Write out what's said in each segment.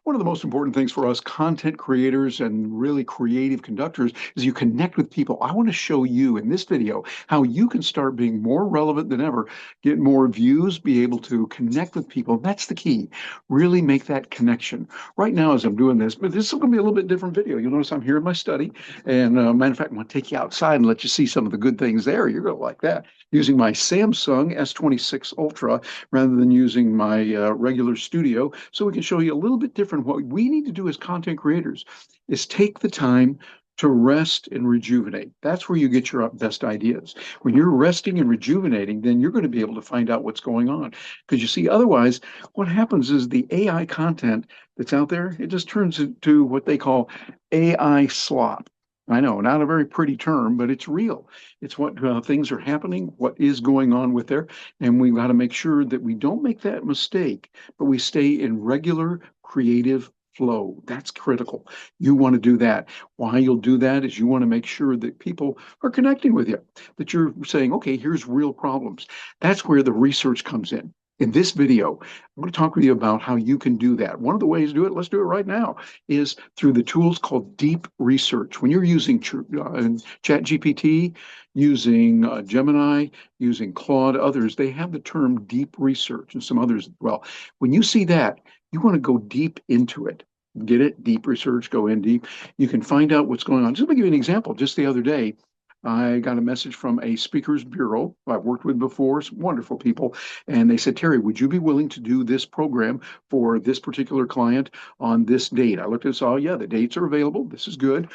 One of the most important things for us content creators and really creative conductors is you connect with people. I want to show you in this video how you can start being more relevant than ever, get more views, be able to connect with people. That's the key. Really make that connection. Right now, as I'm doing this, but this is going to be a little bit different video. You'll notice I'm here in my study. And matter of fact, I'm going to take you outside and let you see some of the good things there. You're going to like that. Using my Samsung S26 Ultra rather than using my regular studio. So we can show you a little bit different. What we need to do as content creators is take the time to rest and rejuvenate. That's where you get your best ideas. When you're resting and rejuvenating, then you're going to be able to find out what's going on. Because you see, otherwise, what happens is the AI content that's out there, it just turns into what they call AI slop. I know, not a very pretty term, but it's real. It's what things are happening, what is going on with there. And we've got to make sure that we don't make that mistake, but we stay in regular creative flow. That's critical. You want to do that. Why you'll do that is you want to make sure that people are connecting with you, that you're saying, okay, here's real problems. That's where the research comes in. In this video, I'm going to talk with you about how you can do that. One of the ways to do it, let's do it right now, is through the tools called deep research. When you're using ChatGPT, using Gemini, using Claude, others, they have the term deep research and some others as well. When you see that, you want to go deep into it. Get it? Deep research, go in deep. You can find out what's going on. Just to give you an example, just the other day, I got a message from a speakers bureau I've worked with before, some wonderful people, and they said, Terry, would you be willing to do this program for this particular client on this date? I looked at this, oh yeah, the dates are available. This is good.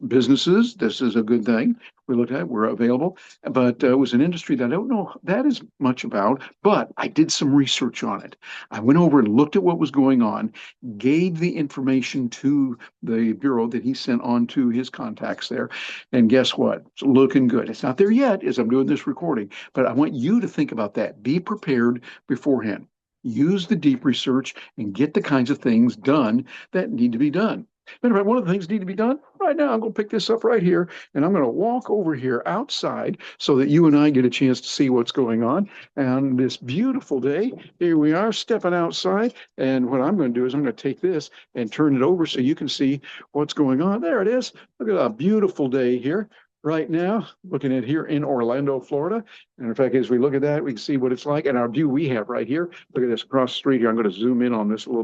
Businesses, this is a good thing. We looked at, we're available, but it was an industry that I don't know that is much about, but I did some research on it. I went over and looked at what was going on, gave the information to the bureau that he sent on to his contacts there, and guess what? It's looking good. It's not there yet as I'm doing this recording, but I want you to think about that. Be prepared beforehand. Use the deep research and get the kinds of things done that need to be done. Matter of fact, one of the things that need to be done right now, I'm going to pick this up right here and I'm going to walk over here outside so that you and I get a chance to see what's going on. And this beautiful day, here we are stepping outside. And what I'm going to do is I'm going to take this and turn it over so you can see what's going on. There it is. Look at a beautiful day here right now, looking at here in Orlando, Florida. And in fact, as we look at that, we can see what it's like and our view we have right here. Look at this across the street here. I'm going to zoom in on this a little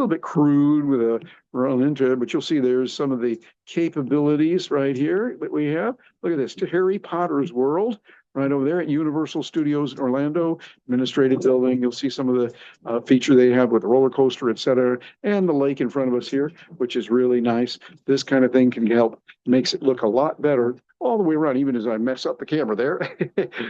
bit crude with a run into it, but you'll see there's some of the capabilities right here that we have. Look at this, Harry Potter's world. Right over there at Universal Studios in Orlando, administrative building. You'll see some of the feature they have with the roller coaster, et cetera, and the lake in front of us here, which is really nice. This kind of thing can help, makes it look a lot better all the way around, even as I mess up the camera there.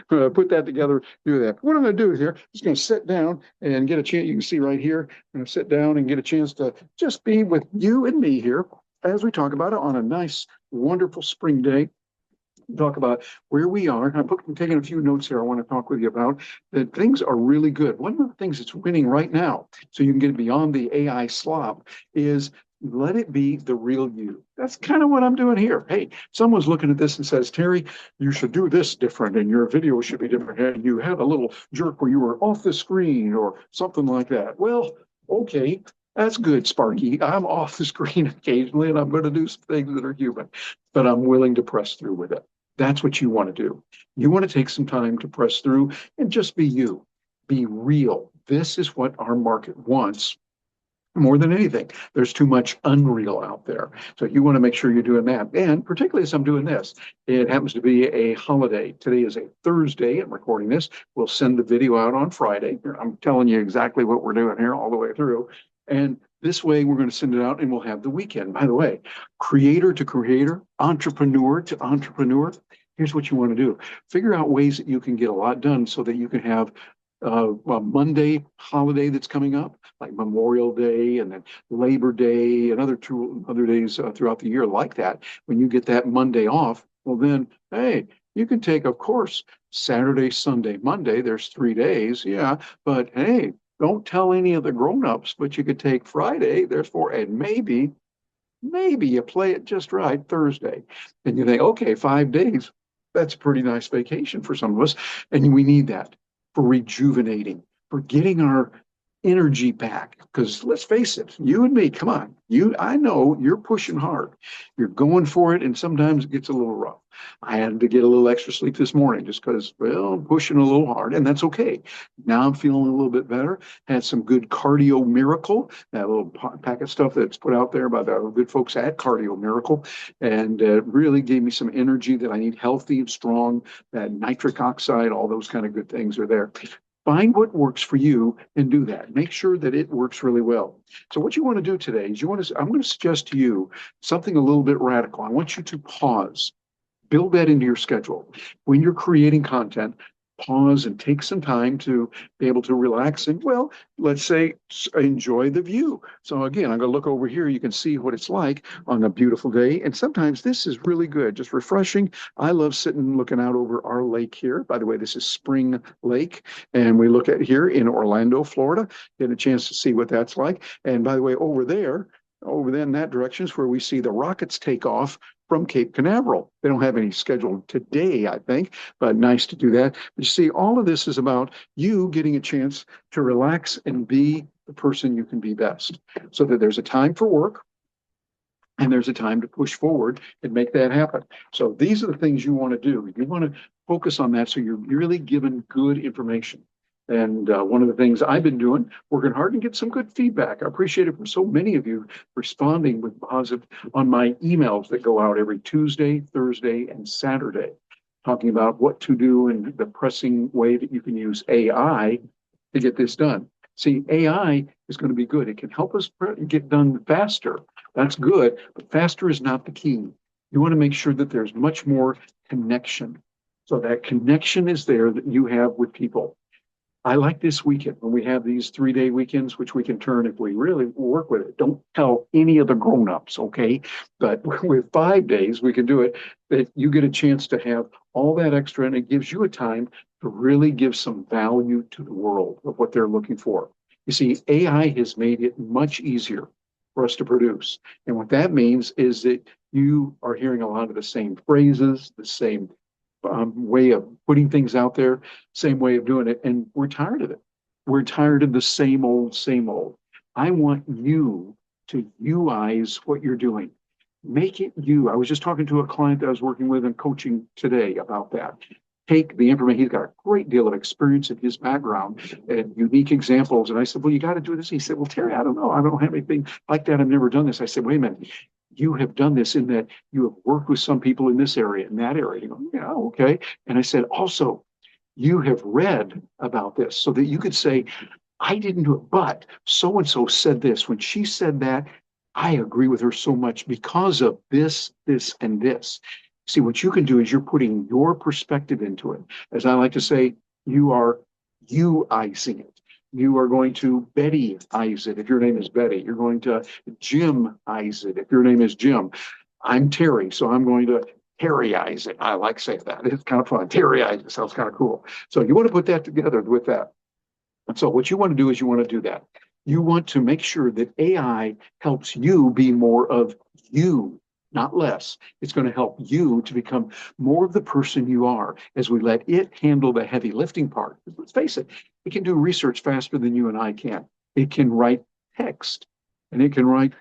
Put that together, do that. What I'm going to do here is going to sit down and get a chance. You can see right here, I'm going to sit down and get a chance to just be with you and me here as we talk about it on a nice, wonderful spring day. Talk about where we are. I'm taking a few notes here I want to talk with you about, that things are really good. One of the things that's winning right now, so you can get beyond the AI slop, is let it be the real you. That's kind of what I'm doing here. Hey, someone's looking at this and says, Terry, you should do this different and your video should be different. And you had a little jerk where you were off the screen or something like that. Well, okay. That's good, Sparky. I'm off the screen occasionally and I'm going to do some things that are human, but I'm willing to press through with it. That's what you want to do. You want to take some time to press through and just be you. Be real. This is what our market wants more than anything. There's too much unreal out there. So you want to make sure you're doing that. And particularly as I'm doing this, it happens to be a holiday. Today is a Thursday. I'm recording this. We'll send the video out on Friday. I'm telling you exactly what we're doing here all the way through. And this way, we're going to send it out and we'll have the weekend. By the way, creator to creator, entrepreneur to entrepreneur, here's what you want to do. Figure out ways that you can get a lot done so that you can have a Monday holiday that's coming up, like Memorial Day and then Labor Day and other days throughout the year like that. When you get that Monday off, well then, hey, you can take, of course, Saturday, Sunday, Monday. There's 3 days, yeah, but hey, don't tell any of the grown-ups, but you could take Friday, there's 4, and maybe you play it just right Thursday. And you think, okay, 5 days, that's a pretty nice vacation for some of us. And we need that for rejuvenating, for getting our energy pack. Because let's face it, you and me, come on, I know you're pushing hard. You're going for it, and sometimes it gets a little rough. I had to get a little extra sleep this morning just because, well, I'm pushing a little hard, and that's okay. Now I'm feeling a little bit better. Had some good Cardio Miracle, that little pack of stuff that's put out there by the good folks at Cardio Miracle, and really gave me some energy that I need, healthy and strong. That nitric oxide, all those kind of good things are there. Find what works for you and do that. Make sure that it works really well. So what you want to do today is I'm going to suggest to you something a little bit radical. I want you to pause, build that into your schedule. When you're creating content, pause and take some time to be able to relax and, well, let's say, enjoy the view. So again, I'm going to look over here. You can see what it's like on a beautiful day. And sometimes this is really good, just refreshing. I love sitting looking out over our lake here. By the way, this is Spring Lake. And we look at here in Orlando, Florida, get a chance to see what that's like. And by the way, over there in that direction is where we see the rockets take off from Cape Canaveral. They don't have any scheduled today, I think, but nice to do that. But you see, all of this is about you getting a chance to relax and be the person you can be best, so that there's a time for work and there's a time to push forward and make that happen. So these are the things you want to do. You want to focus on that so you're really given good information. And one of the things I've been doing, working hard and get some good feedback. I appreciate it from so many of you responding with positive on my emails that go out every Tuesday, Thursday, and Saturday, talking about what to do and the pressing way that you can use AI to get this done. See, AI is going to be good. It can help us get done faster. That's good, but faster is not the key. You want to make sure that there's much more connection. So that connection is there that you have with people. I like this weekend when we have these 3-day weekends, which we can turn if we really work with it. Don't tell any of the grown-ups, okay? But with 5 days, we can do it, that you get a chance to have all that extra, and it gives you a time to really give some value to the world of what they're looking for. You see, AI has made it much easier for us to produce. And what that means is that you are hearing a lot of the same phrases, the same way of putting things out there, same way of doing it, and we're tired of it. We're tired of the same old, same old. I want you to you-ize what you're doing. Make it you. I was just talking to a client that I was working with and coaching today about that. Take the information. He's got a great deal of experience in his background and unique examples. And I said, well, you got to do this. He said, well, Terry, I don't know. I don't have anything like that. I've never done this. I said, wait a minute. You have done this in that you have worked with some people in this area, in that area. You go, yeah, okay. And I said, also, you have read about this so that you could say, I didn't do it, but so-and-so said this. When she said that, I agree with her so much because of this, this, and this. See, what you can do is you're putting your perspective into it. As I like to say, you are you-izing it. You are going to Betty-ize it if your name is Betty. You're going to Jim-ize it if your name is Jim. I'm Terry, so I'm going to Terry-ize it. I like saying that. It's kind of fun. Terry-ize it sounds kind of cool. So you want to put that together with that. And so what you want to do is you want to do that. You want to make sure that AI helps you be more of you, not less. It's going to help you to become more of the person you are as we let it handle the heavy lifting part. Let's face it, it can do research faster than you and I can. It can write text and it can write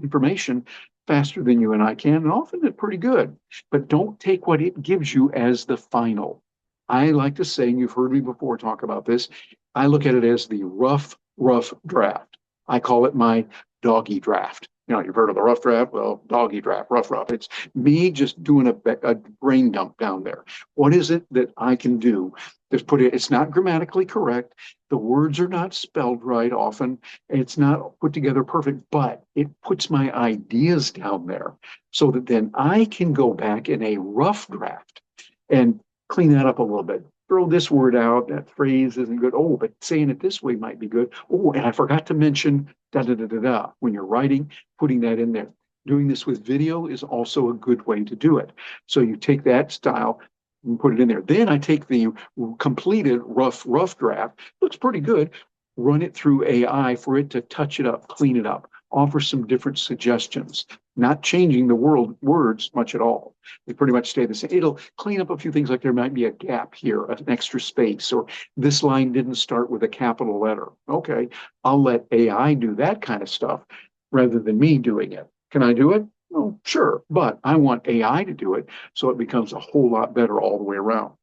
information faster than you and I can, and often it's pretty good. But don't take what it gives you as the final. I like to say, and you've heard me before talk about this, I look at it as the rough draft. I call it my doggy draft. You know, you've heard of the rough draft. Well, doggy draft, rough. It's me just doing a brain dump down there. What is it that I can do? Just put it. It's not grammatically correct. The words are not spelled right often. It's not put together perfect, but it puts my ideas down there so that then I can go back in a rough draft and clean that up a little bit. Throw this word out. That phrase isn't good. Oh, but saying it this way might be good. Oh, and I forgot to mention da da da da da. When you're writing, putting that in there. Doing this with video is also a good way to do it. So you take that style and put it in there. Then I take the completed rough draft. Looks pretty good. Run it through AI for it to touch it up, clean it up, offer some different suggestions. not changing the words much at all. They pretty much stay the same. It'll clean up a few things like there might be a gap here, an extra space, or this line didn't start with a capital letter. Okay, I'll let AI do that kind of stuff rather than me doing it. Can I do it? Well, sure, but I want AI to do it so it becomes a whole lot better all the way around.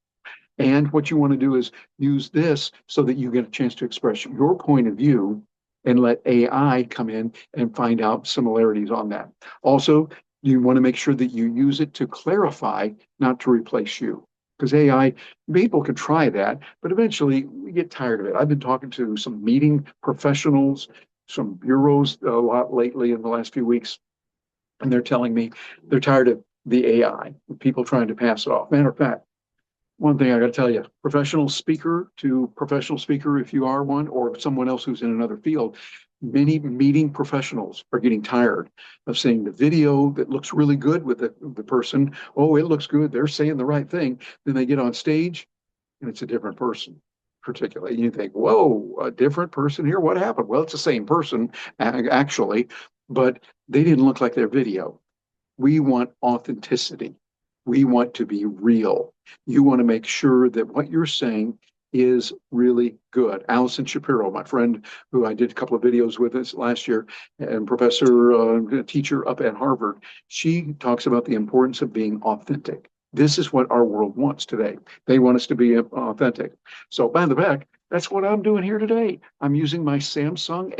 And what you want to do is use this so that you get a chance to express your point of view and let AI come in and find out similarities on that. Also, you want to make sure that you use it to clarify, not to replace you. Because AI, people could try that, but eventually we get tired of it. I've been talking to some meeting professionals, some bureaus a lot lately in the last few weeks, and they're telling me they're tired of the AI, people trying to pass it off. Matter of fact, one thing I got to tell you, professional speaker to professional speaker, if you are one, or someone else who's in another field, many meeting professionals are getting tired of seeing the video that looks really good with the person. Oh, it looks good. They're saying the right thing. Then they get on stage and it's a different person. Particularly, you think, whoa, a different person here. What happened? Well, it's the same person, actually, but they didn't look like their video. We want authenticity. We want to be real. You want to make sure that what you're saying is really good. Allison Shapiro, my friend who I did a couple of videos with us last year, and professor, teacher up at Harvard, she talks about the importance of being authentic. This is what our world wants today. They want us to be authentic. So, by the back, that's what I'm doing here today. I'm using my Samsung